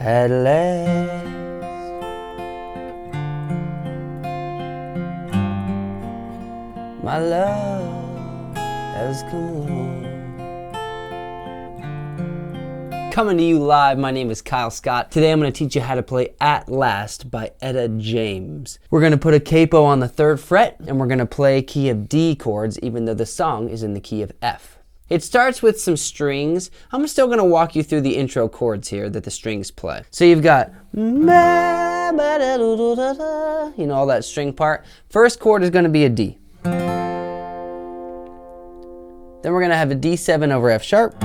At last, my love has come home. Coming to you live, my name is Kyle Scott. Today I'm going to teach you how to play At Last by Etta James. We're going to put a capo on the 3rd fret, and we're going to play key of D chords, even though the song is in the key of F. It starts with some strings. I'm still going to walk you through the intro chords here that the strings play. So you've got, you know, all that string part. First chord is going to be a D. Then we're going to have a D7 over F sharp,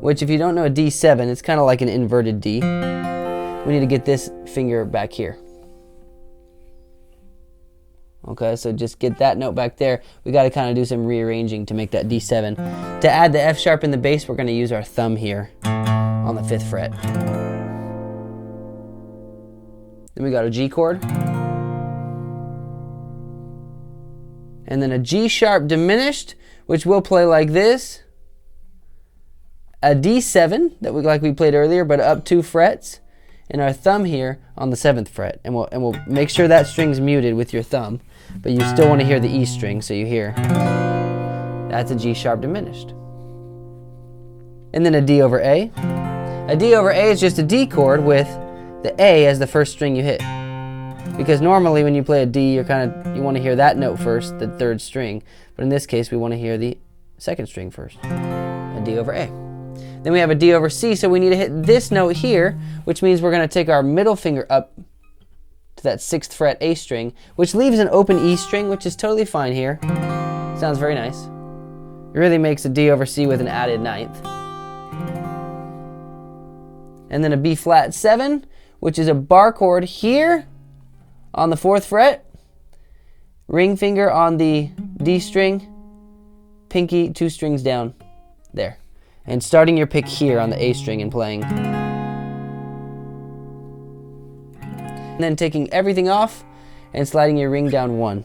which if you don't know a D7, it's kind of like an inverted D. We need to get this finger back here. Okay, so just get that note back there. We got to kind of do some rearranging to make that D7. To add the F sharp in the bass, we're going to use our thumb here on the 5th fret. Then we got a G chord. And then a G sharp diminished, which we'll play like this. A D7, like we played earlier, but up 2 frets. And our thumb here on the 7th fret. And we'll make sure that string's muted with your thumb. But you still want to hear the E string, so you hear that's a G sharp diminished. And then a D over A. A D over A is just a D chord with the A as the first string you hit. Because normally when you play a D, you want to hear that note first, the 3rd string. But in this case, we want to hear the 2nd string first. A D over A. Then we have a D over C, so we need to hit this note here, which means we're going to take our middle finger up to that 6th fret A string, which leaves an open E string, which is totally fine here. Sounds very nice. It really makes a D over C with an added 9th. And then a B flat 7, which is a bar chord here on the 4th fret, ring finger on the D string, pinky 2 strings down there. And starting your pick here on the A string and playing. And then taking everything off and sliding your ring down 1.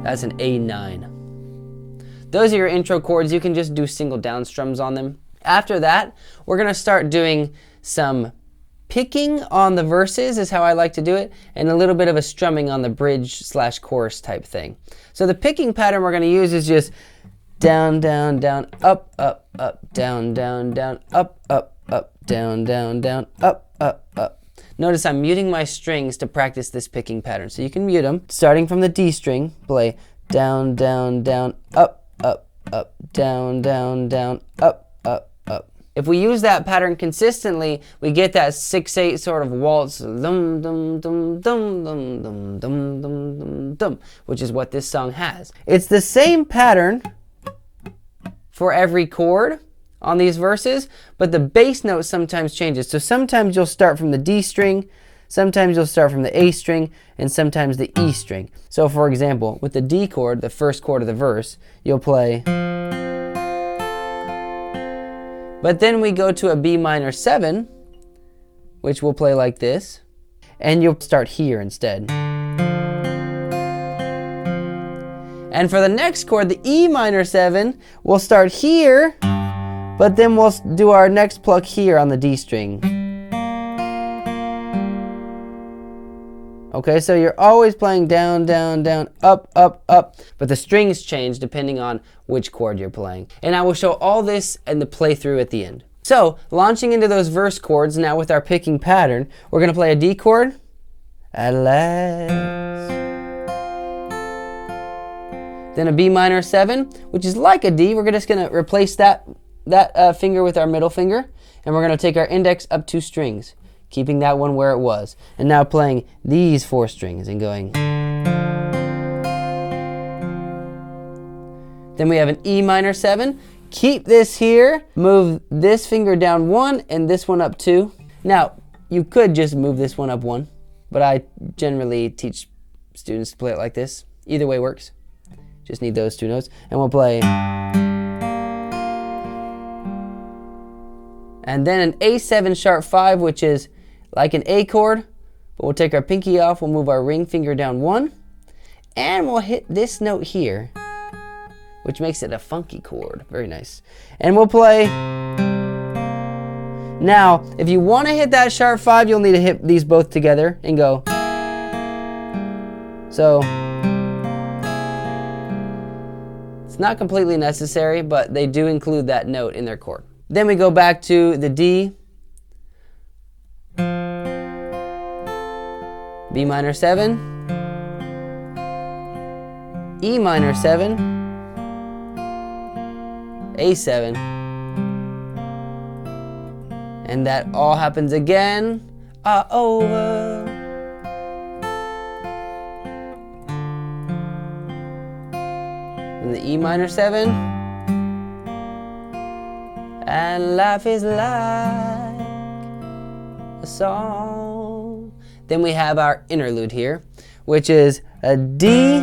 That's an A9. Those are your intro chords. You can just do single down strums on them. After that, we're going to start doing some picking on the verses is how I like to do it, and a little bit of a strumming on the bridge / chorus type thing. So the picking pattern we're going to use is just down, down, down, up, up, up, down, down, down, up, up, up, down, down, down, up, up, up. Notice I'm muting my strings to practice this picking pattern. So you can mute them. Starting from the D string, play down, down, down, up, up, up, down, down, down, up, up, up. If we use that pattern consistently, we get that 6/8 sort of waltz, dum, dum, dum, dum, dum, dum, dum, dum, dum, dum, which is what this song has. It's the same pattern for every chord on these verses, but the bass note sometimes changes. So sometimes you'll start from the D string, sometimes you'll start from the A string, and sometimes the E string. So for example, with the D chord, the first chord of the verse, you'll play. But then we go to a B minor 7, which we'll play like this, and you'll start here instead. And for the next chord, the E minor 7, we'll start here, but then we'll do our next pluck here on the D string. Okay, so you're always playing down, down, down, up, up, up, but the strings change depending on which chord you're playing. And I will show all this in the playthrough at the end. So, launching into those verse chords now with our picking pattern, we're going to play a D chord. At last. Then a B minor 7, which is like a D. We're just going to replace that finger with our middle finger, and we're going to take our index up 2 strings, keeping that one where it was. And now playing these 4 strings and going. Then we have an E minor 7. Keep this here, move this finger down 1 and this one up 2. Now, you could just move this one up 1, but I generally teach students to play it like this. Either way works. Just need those 2 notes. And we'll play. And then an A7 sharp 5, which is like an A chord, but we'll take our pinky off, we'll move our ring finger down 1, and we'll hit this note here, which makes it a funky chord. Very nice. And we'll play. Now, if you want to hit that sharp 5, you'll need to hit these both together and go. So, it's not completely necessary, but they do include that note in their chord. Then we go back to the D, B minor 7, E minor 7, A7, and that all happens again, over. And the E minor 7, and life is like a song. Then we have our interlude here, which is a D,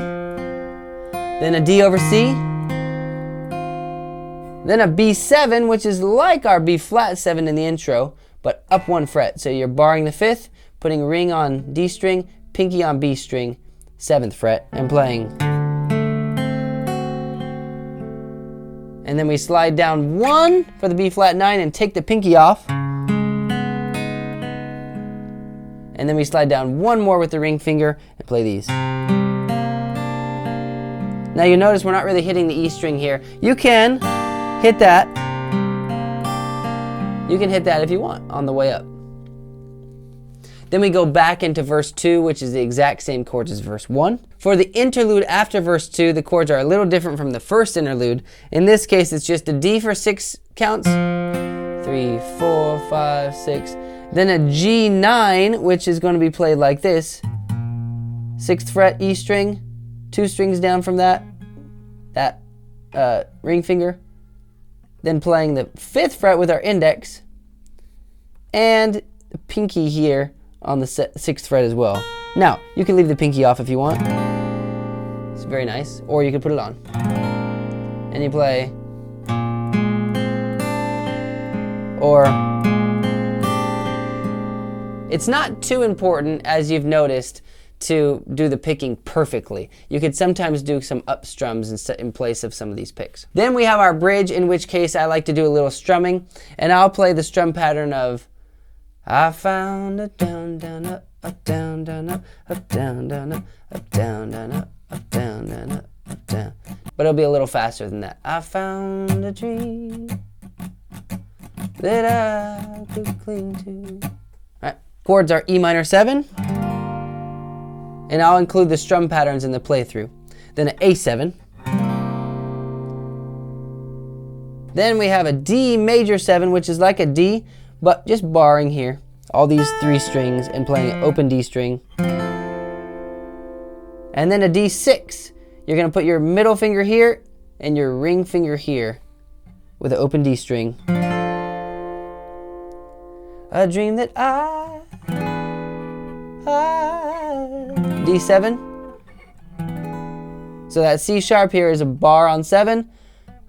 then a D over C, then a B7, which is like our B flat 7 in the intro, but up 1 fret. So you're barring the 5th, putting ring on D string, pinky on B string, 7th fret, and playing. And then we slide down 1 for the B flat 9 and take the pinky off. And then we slide down 1 more with the ring finger and play these. Now you notice we're not really hitting the E string here. You can hit that. You can hit that if you want on the way up. Then we go back into verse 2, which is the exact same chords as verse 1. For the interlude after verse 2, the chords are a little different from the first interlude. In this case, it's just a D for 6 counts. 3, 4, 5, 6. Then a G9, which is going to be played like this. 6th fret E string, 2 strings down from that ring finger. Then playing the 5th fret with our index. And the pinky here on the 6th fret as well. Now, you can leave the pinky off if you want. It's very nice. Or you can put it on. And you play. Or. It's not too important, as you've noticed, to do the picking perfectly. You could sometimes do some up strums in place of some of these picks. Then we have our bridge, in which case I like to do a little strumming. And I'll play the strum pattern of I found a down, down, up, down, down, up, down, down, up, down, down, up, down, down, up, down. But it'll be a little faster than that. I found a dream that I could cling to. All right. Chords are E minor 7. And I'll include the strum patterns in the playthrough. Then an A7. Then we have a D major 7, which is like a D, but just barring here. All these 3 strings and playing an open D string. And then a D6. You're going to put your middle finger here and your ring finger here with an open D string. A dream that D7. So that C sharp here is a bar on 7,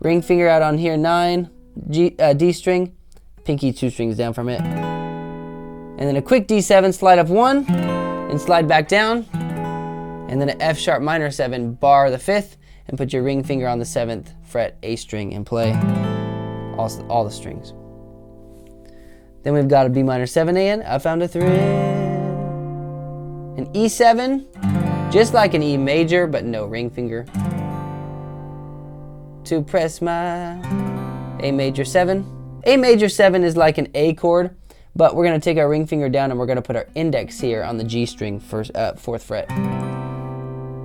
ring finger out on here 9, D string, pinky 2 strings down from it. And then a quick D7, slide up 1, and slide back down. And then an F sharp minor 7, bar the 5th, and put your ring finger on the 7th fret A string and play all the strings. Then we've got a B minor 7 again, I found a thrill. An E7, just like an E major, but no ring finger. To press my A major 7. A major 7 is like an A chord, but we're going to take our ring finger down and we're going to put our index here on the G string, 4th fret.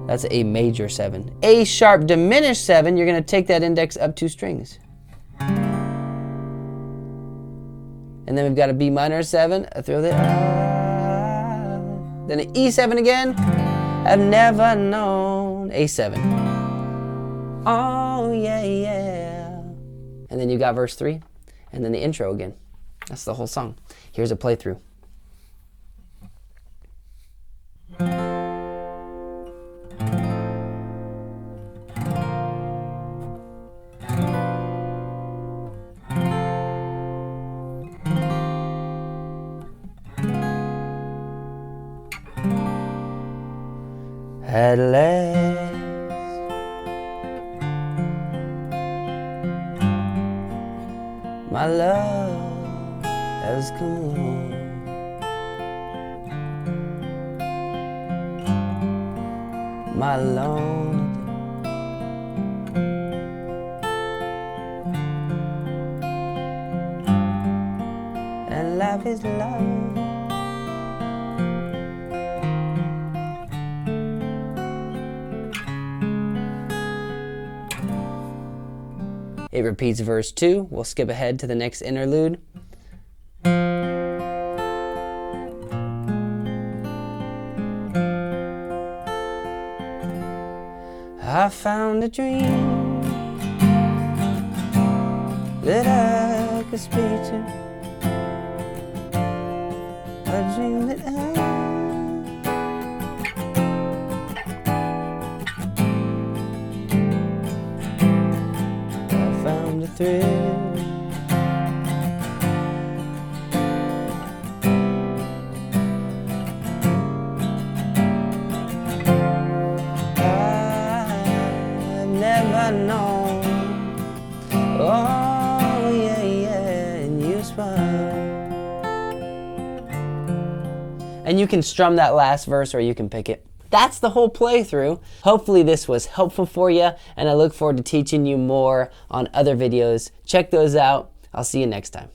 That's A major 7. A sharp diminished 7, you're going to take that index up 2 strings. And then we've got a B minor 7, a throw that. Then an E7 again. I've never known. A7. Oh, yeah, yeah. And then you got verse 3. And then the intro again. That's the whole song. Here's a playthrough. At last, my love has come along. My lonely and life is love. It repeats verse 2. We'll skip ahead to the next interlude. I found a dream that I could speak to, a dream that I found a thrill. Never known. Oh yeah, yeah, and you smile. And you can strum that last verse or you can pick it. That's the whole playthrough. Hopefully this was helpful for you, and I look forward to teaching you more on other videos. Check those out. I'll see you next time.